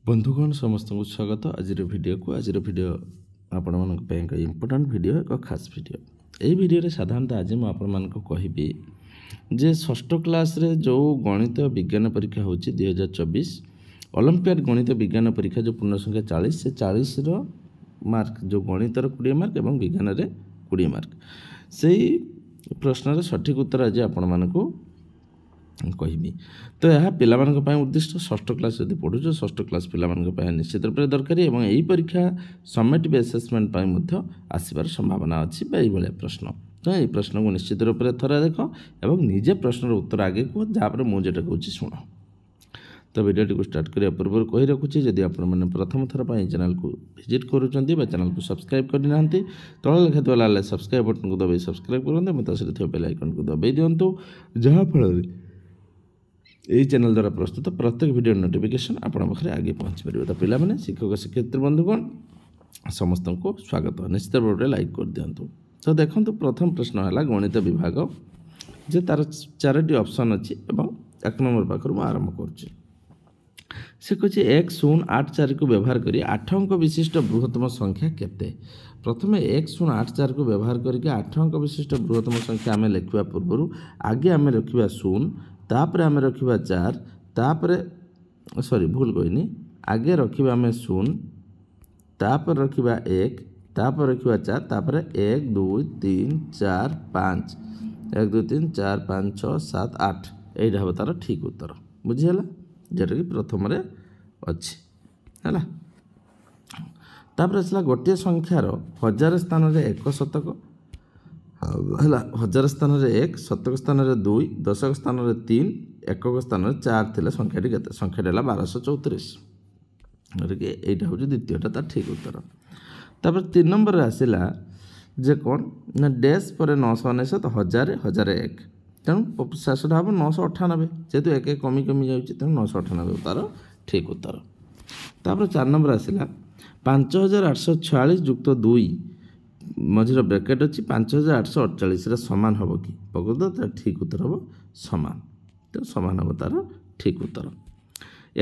बंधुगण समस्त को स्वागत आज वीडियो को आज वीडियो आपण एक इम्पोर्टाट वीडियो एक खास वीडियो यही वीडियो साधारणतः आज मुझे कहबी जे षष्ठ क्लास रे जो गणित विज्ञान परीक्षा हो 2024 ओलंपियाड गणित विज्ञान परीक्षा जो पूर्ण संख्या 40 से 40 मार्क जो गणितर 20 मार्क और विज्ञान रे 20 मार्क से प्रश्न सठिक उत्तर आज आपण मानक कहबी तो यह पिला उद्दिष्ट षष्ठ क्लास जब पढ़ुच षष्ठ क्लास पिला निश्चित रूप से दरकार और यही परीक्षा समेटिव एसेसमेंट आसबार संभावना अच्छी ये प्रश्न तो ये प्रश्न को निश्चित रूप से थोड़ा देख और निजे प्रश्न उत्तर आगे कह जहाँपर मुझे कहूँ शुण तो वीडियो को स्टार्ट करने पूर्व कही रखुच्छी जदि आपने प्रथम थर पर चैनल को विजिट करुँच चैनल को सब्सक्राइब करना तले लिखा लाल सब्सक्राइब बटन को दबाई सब्सक्राइब करेंगे सहित बेल आइकन को दबाई दिंतु जहाँफल यही चैनल द्वारा प्रस्तुत प्रत्येक वीडियो नोटिफिकेशन आपण पाखे आगे पहुँच पार तो पिलाने शिक्षक शिक्षयित्री बंधुगण समस्त को स्वागत निश्चित रूप से लाइक कर दिंतु तो देखो प्रथम प्रश्न है गणित विभाग जे तार 4टी ऑप्शन अच्छी एक नंबर पाखर आरंभ करुच्ची से कहे 1084 को व्यवहार करी 8 अंक विशिष्ट बृहत्तम संख्या केते प्रथम 1084 को व्यवहार करके 8 अंक विशिष्ट बृहत्तम संख्या आम लिखा पूर्व आगे आम रखा 0 तापर आम रखा 4 तापर सॉरी भूल कहनी आगे रखा आम 0 तापर रखा 1 तापर रखा 4 तापर 1 2 3 4 5 1 2 3 4 5 6 7 8 यही हम तार ठीक उत्तर बुझीगला जोटा कि प्रथम अच्छी है तापर आसला गोटे संख्यार 1000 स्थान में 1 शतक है 1000 स्थान में 1 शतक स्थान में 2 दशक स्थान में 3 एकक स्थान में 4 थे संख्याटी के संख्याटी है 1234 यहाँ हूँ द्वितीयटा तार ठीक उत्तर तापर 3 नंबर आसला जे कौन ना डैश पर 999 1000 1001 तेणु शेषटा हम 998 जेहेतु एक कमी कमी जाऊँगी तेणु 998 तार ठीक उत्तर तापर 4 नंबर आसला 5846 युक्त 2 मझीर ब्रैकेट अच्छी 5848 सामान हम कि प्रकृत तार ठीक उत्तर हम सामान तो सामान हम तार ठीक उत्तर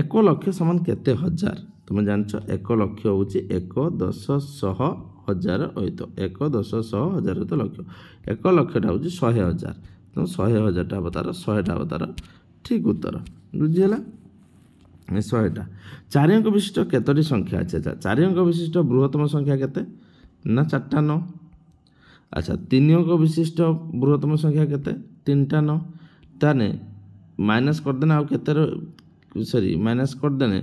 1 लक्ष समान केते हजार तुम जान 1 लक्ष हूँ 1 10 100 1000 अयुत 1 10 100 1000 अयुत लक्ष 1 लक्षटा हूँ 100,000 तो 100,000 हम तार 100टा हम तार ठीक उत्तर बुझीगला 100टा 4 अंक विशिष्ट केतोटी संख्या अच्छे अच्छा 4 अंक विशिष्ट बृहत्तम संख्या केते ना 4टा 9 अच्छा 3 अंक विशिष्ट बृहत्तम संख्या केते 3टा 9 ताने माइनस करदेना आउ केते सॉरी माइनस करदेने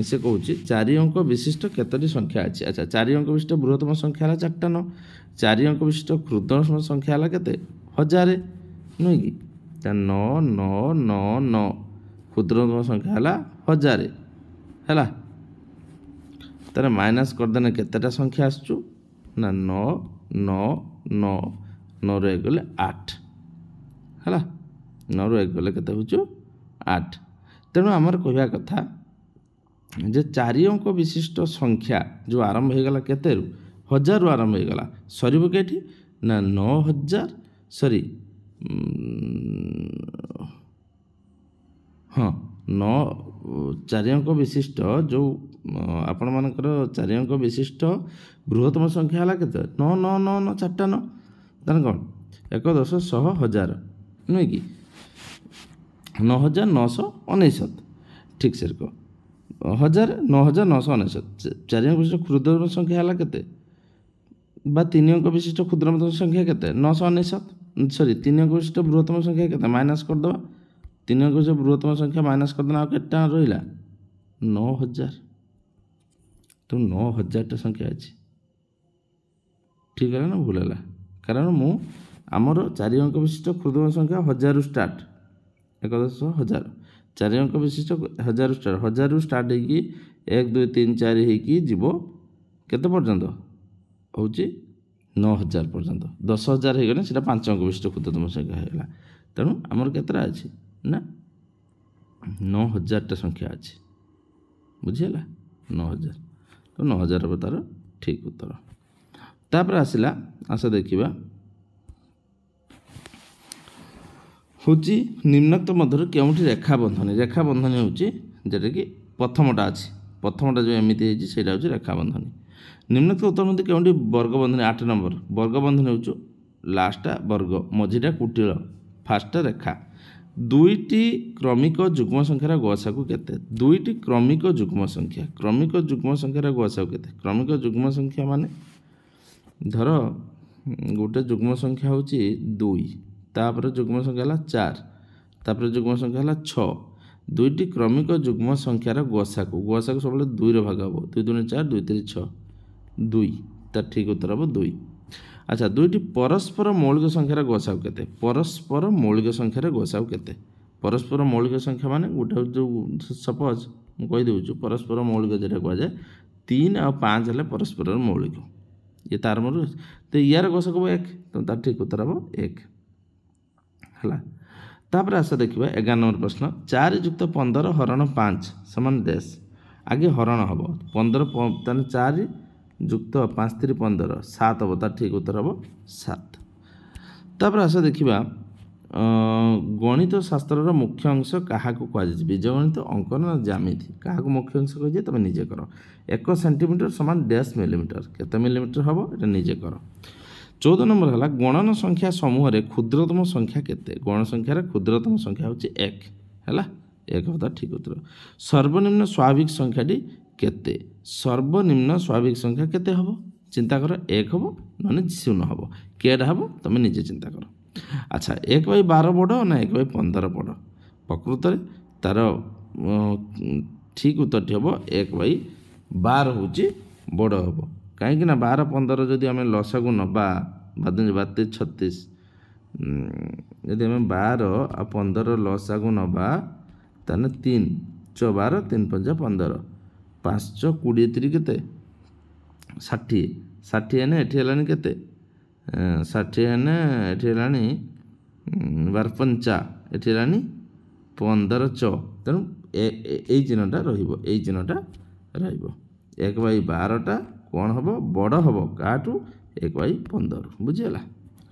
से कहूँ 4 अंक विशिष्ट केतोटी संख्या अच्छी अच्छा 4 अंक विशिष्ट बृहत्तम संख्या है 4टा 9 4 अंक विशिष्ट क्षुद्रतम संख्या है केते 1000 नुह कि 9 9 9 9 क्षुद्रतम संख्या है 1000 है तार माइनस करदेने केतेटा संख्या आसचु ना 9 9 9 9 रु 1 गले 8 है 9 रु 1 गले केते होचु 8 तेणु आमर कहवा कथा जे 4 अंक विशिष्ट संख्या जो आरंभ हो गला केते रु 1000 रु आरंभ हो गला सरीब केठी ना 9000 सॉरी हाँ 4 अंक विशिष्ट जो आपण मानकर 4 अंक विशिष्ट बृहत्तम संख्या है केते 9 9 9 9 4टा 9 तेना कौन 1 10 100 1000 नुह कि 9999 ठीक से कह 1000 9999 4 अंक विशिष्ट क्षुद्रतम संख्या है केते बा 3 अंक विशिष्ट क्षुद्रतम संख्या केते 999 सॉरी 3 अंक विशिष्ट बृहत्तम संख्या केते माइनस करदे 3 अंक विशिष्ट बृहत्तम संख्या माइनस करदेना आ केटा रहिला 9000 तो 9000टा संख्या अच्छी ठीक है ना भूल है कारण मु आमर 4 अंक विशिष्ट क्षुद्रतम संख्या 1000 स्टार्ट 1 10 1000 4 अंक विशिष्ट 1000 स्टार्ट 1000 स्टार्ट होगी 1 2 3 4 होगी जीव केते पर्यंत हूँ 9000 पर्यंत 10,000 हो गले से 5 अंक विशिष्ट क्षुद्रतम संख्या होगा तेणु आमर केतटा अच्छी ना 9000टा संख्या अच्छी बुझीगला 9000 तो 9000 तार ठीक उत्तर तापर आसला आस देखा हूँ निम्नोक्त मध्य केउठी रेखा बंधनी हूँ जोटा कि प्रथमटा अच्छी प्रथमटा जो एमती है ସେଇଟା ହେଉଛି ରେଖାବନ୍ଧନୀ। निम्नलिखित उत्तर मध्य केउंटी वर्गबंधनी 8 नंबर वर्गबंधनी हो लास्टा वर्ग मझीटा कुटिल फास्टा रेखा दुईटी क्रमिक जुग्म संख्यार गसागु केते दुईटी क्रमिक जुग्म संख्यार गसागु केते क्रमिक जुग्म संख्या माने धर गोटे जुग्म संख्या होची 2 तापर जुग्म संख्या हला 4 तापर जुग्म संख्या हला 6 दुईटी क्रमिक जुग्म संख्यार गसागु सब 2 रे भाग हबो 2 2 4 2 3 6 2 तार ठीक उत्तर हम 2। अच्छा दुईटी परस्पर मौलिक संख्यार गसागु केते परस्पर मौलिक संख्यार गसागु केते परस्पर मौलिक संख्या माने गोटे जो सपोज मु कहि देउछु परस्पर मौलिक जेटा कह जाए 3 और 5 हले परस्पर मौलिक ये तार मोर तो यार गसागु 1 तो तार ठीक उत्तर हम 1 हला। तापर आस देखिबा 11 नंबर प्रश्न 4 युक्त 15 हरण 5 समान डैश आगे हरण हम 15 ताने 4 युक्त 5 3 15 7 हम तार ठीक उत्तर हम 7। तापर आस देखिबा गणित शास्त्र मुख्य अंश क्या कहुए बीजगणित अंकन ज्यामिति क्या मुख्य अंश कह तुम निजे कर 1 सेंटीमीटर समान डैश मिलीमीटर केते मिलीमीटर हम ये निजे कर। 14 नंबर है गणन संख्या समूह रे क्षुद्रतम संख्या केते गण संख्यार क्षुद्रतम संख्या होची 1 है 1 होता ठीक उत्तर। सर्वनिम्न स्वाभाविक संख्याटी केते सर्वनिम्न स्वाभाविक संख्या केते हम चिंता कर 1 हम ना 0 हम केटा हम तुम निजे चिंता कर। अच्छा 1/12 बड़ ना 1/15 बड़ प्रकृत में तार ठीक उत्तर हम 1/12 हूँ बड़ हम कहीं 12 15 जदि आम लसागु नबा 32 36 यदि आम 12 आ 15 लसागु नबा ताने 3 च 12 3 5 15 5 च 20 3 केते 60 60 है एठी हलानी केते 60 है एठी हलानी 12 पंचा एठी हलानी 15 च तेणु ए चिन्हटा रहिबो ए चिन्हटा रहिबो 1/12 कौन हम बड़ हम काटू 1/15 बुझीगला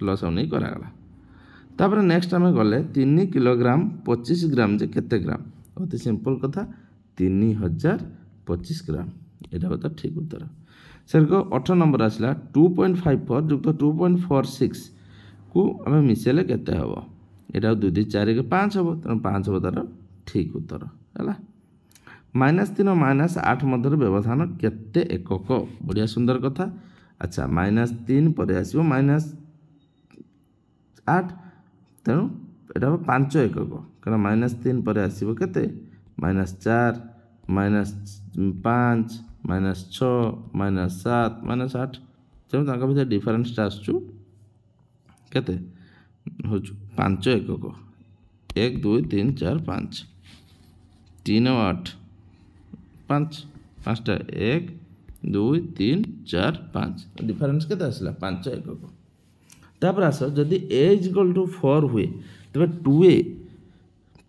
लस नहीं करागला। तापर नेक्स्ट आम गले 3 किलोग्राम 25 ग्राम जे केते ग्राम अति सिंपल कथा 3025 ग्राम यहाँ होता ठीक उत्तर। सर को 18 नंबर आसला 2.54 युक्त 2.46 को आम मिसेले केते हम यहाँ 2 2 4 के 5 हम तेना 5 हम तार ठीक उत्तर है। -3 और -8 मध्य व्यवधान केते एकक बढ़िया सुंदर कथा। अच्छा -3 पर आसो -8 तेणु यहाँ 5 एकक कारण -3 पर आसो केते -4 -5 -6 -7 -8 तेणु तांका भितर डिफरेन्सटा आसुचु केते हो 5 एकक 1 2 3 4 5 3 और 8 5 5टा 1 2 3 4 5 डिफरेन्स केते आसला 5 एकक। तापर आस जदि a = 4 हुए तबे 2a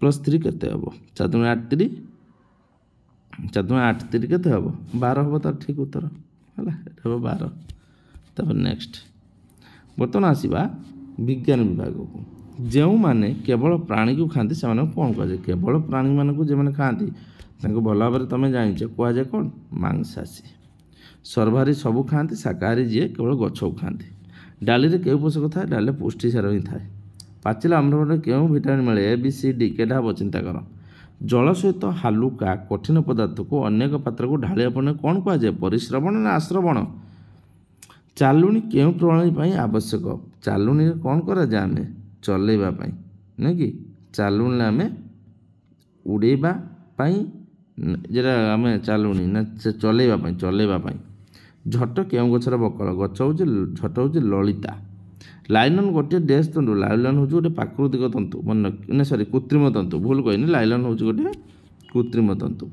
+ 3 केते हबो 4 2 8 3 4 2 8 3 केते हबो 12 हबो तार ठीक उत्तर हला एटा हबो 12। तापर नेक्स्ट बर्तमान आसीबा विज्ञान विभाग को जो माने केवल प्राणी को खाती से कौन कहुए केवल प्राणी मानक जो मैंने खाती भल भाव में तुम जाच कहुए कौन मांसाशी। सर्वहारी सबू खाती शाकाहारी जी केवल गछ को खाती। डाली रे क्यों पोषक थाए डाली पुष्टिसार ही थाए। पाचिला अम्लफल क्यों भिटामिन मिले ए बी सी डी केटा हम चिंता कर। जल सहित हालुका कठिन पदार्थ को अनेक पात्र को ढालिया पड़े कौन कहुए परिश्रवण ना आश्रवण। चालुणी क्यों प्रणाली आवश्यक चालुणी कौन कराए आम चलैवाई नहीं कि चालुणी आम उड़ेबा जेटा आम चालुणी ना चलैवाई। झट क्यों गचर बकल गच हूँ झट हूँ ललिता। लाइलन गोटे डैश तंतु लाइलन हूँ गोटे प्राकृतिक तंतु मन सरी कृत्रिम तंतु भूल कहनी लाइलन हूँ गोटे कृत्रिम तंतु।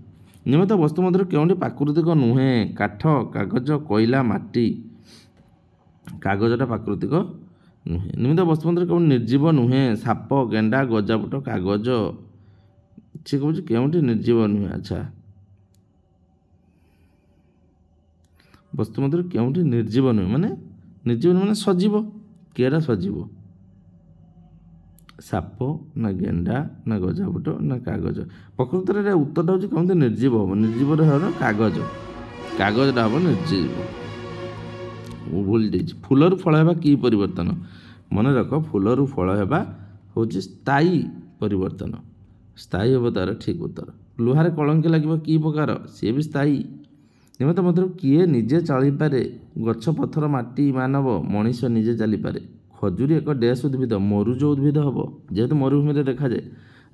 नियमित वस्तु मध्य क्योंटी प्राकृतिक नुहे काठ कागज कोयला माटी कागजटा प्राकृतिक नुहे। नियमित वस्तु मध्य क्यों निर्जीव नुहे साप गेंडा गजापट कागज सी कह क्योंटी निर्जीव नुहे। अच्छा वस्तु मध्य क्योंटी निर्जीव नुहे माने निर्जीव माने सजीव केड़ा सजीव ସାପ ନା ଗେଣ୍ଡା ନା ଗଜାବୁଟ ନା କାଗଜ। ପ୍ରକୃତରେ ଏଇଟା ଉତ୍ତରଟା ହେଉଛି କେମିତି ନିର୍ଜୀବ ହେବ। ନିର୍ଜୀବରେ ହେବ କାଗଜ, କାଗଜଟା ହେବ ନିର୍ଜୀବ। ଭୁଲ ଦେଇଛି। ଫୁଲରୁ ଫଳ ହେବା କି ପରିବର୍ତ୍ତନ? ମନେ ରଖ, ଫୁଲରୁ ଫଳ ହେବା ହେଉଛି ସ୍ଥାୟୀ ପରିବର୍ତ୍ତନ। ସ୍ଥାୟୀ ହେବ ତା'ର ଠିକ୍ ଉତ୍ତର। ଲୁହାରେ କଳଙ୍କି ଲାଗିବା କି ପ୍ରକାର? ସିଏ ବି ସ୍ଥାୟୀ। ନିମତ ମଧ୍ୟରୁ କିଏ ନିଜେ ଚଳିପାରେ? ଗଛ, ପଥର, ମାଟି, ମାନବ, ମଣିଷ ନିଜେ ଚାଲିପାରେ। ଖଜୁରୀ ଏକ ଡ୍ୟାସ୍ ଉଦ୍ଭିଦ, ମରୁଜ ଉଦ୍ଭିଦ ହେବ ଯେହେତୁ ମରୁଭୂମିରେ ଦେଖାଯାଏ।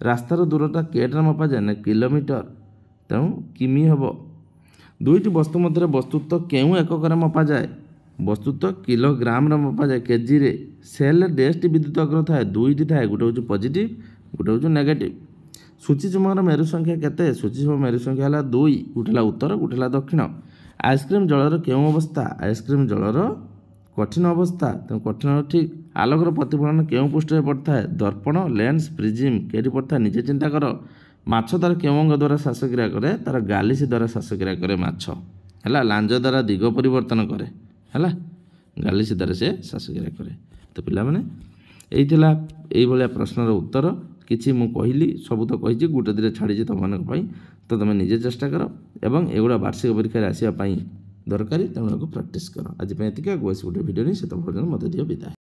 ରାସ୍ତାର ଦୂରତା କେଟରେ ମପାଯାଏ ନା କିଲୋମିଟର, ତେଣୁ କିମି ହେବ। ଦୁଇଟି ବସ୍ତୁ ମଧ୍ୟରେ ବସ୍ତୁତ୍ୱ କେଉଁ ଏକକରେ ମପାଯାଏ? ବସ୍ତୁତ୍ୱ କିଲୋଗ୍ରାମରେ ମପାଯାଏ, କେଜିରେ। ସେଲ୍ରେ ଡ୍ୟାସ୍ଟି ବିଦ୍ୟୁତ ଅଗ୍ର ଥାଏ? ଦୁଇଟି ଥାଏ, ଗୋଟେ ହେଉଛି ପଜିଟିଭ୍, ଗୋଟେ ହେଉଛି ନେଗେଟିଭ୍। ସୂଚୀଚୁମ୍ବକର ମେରୁ ସଂଖ୍ୟା କେତେ? ସୂଚୀଚୁମ୍ବକ ମେରୁ ସଂଖ୍ୟା ହେଲା 2, ଗୋଟେ ହେଲା ଉତ୍ତର, ଗୋଟେ ହେଲା ଦକ୍ଷିଣ। ଆଇସ୍କ୍ରିମ୍ ଜଳର କେଉଁ ଅବସ୍ଥା? ଆଇସ୍କ୍ରିମ୍ ଜଳର କଠିନ ଅବସ୍ଥା, ତେଣୁ କଠିନ ଠିକ୍। ଆଲୋକର ପ୍ରତିଫଳନ କେଉଁ ପୃଷ୍ଠରେ ପଡ଼ିଥାଏ? ଦର୍ପଣ, ଲେନ୍ସ, ପ୍ରିଜିମ୍, କେଉଁଠି ପଡ଼ିଥାଏ? ନିଜେ ଚିନ୍ତା କର। ମାଛ ତାର କେଉଁ ଅଙ୍ଗ ଦ୍ୱାରା ଶ୍ୱାସକ୍ରିୟା କରେ? ତାର ଗାଲିସି ଦ୍ୱାରା ଶ୍ୱାସକ୍ରିୟା କରେ ମାଛ, ହେଲା। ଲାଞ୍ଜ ଦ୍ୱାରା ଦିଗ ପରିବର୍ତ୍ତନ କରେ, ହେଲା। ଗାଲିସି ଦ୍ୱାରା ସେ ଶ୍ୱାସକ୍ରିୟା କରେ। ତ ପିଲାମାନେ, ଏଇ ଥିଲା ଏଇଭଳିଆ ପ୍ରଶ୍ନର ଉତ୍ତର। କିଛି ମୁଁ କହିଲି, ସବୁ ତ କହିଛି, ଗୋଟେ ଦିଟା ଛାଡ଼ିଛି ତୁମମାନଙ୍କ ପାଇଁ। ତ ତୁମେ ନିଜେ ଚେଷ୍ଟା କର ଏବଂ ଏଗୁଡ଼ା ବାର୍ଷିକ ପରୀକ୍ଷାରେ ଆସିବା ପାଇଁ ଦରକାରୀ, ତେଣୁ ଏହାକୁ ପ୍ରାକ୍ଟିସ୍ କର। ଆଜି ପାଇଁ ଏତିକି। ଆଗକୁ ଆସି ଗୋଟେ ଭିଡ଼ିଓ ନେଇ ସେତେବେଳେ ପର୍ଯ୍ୟନ୍ତ ମୋତେ ଦିଅ ବିଦାୟ।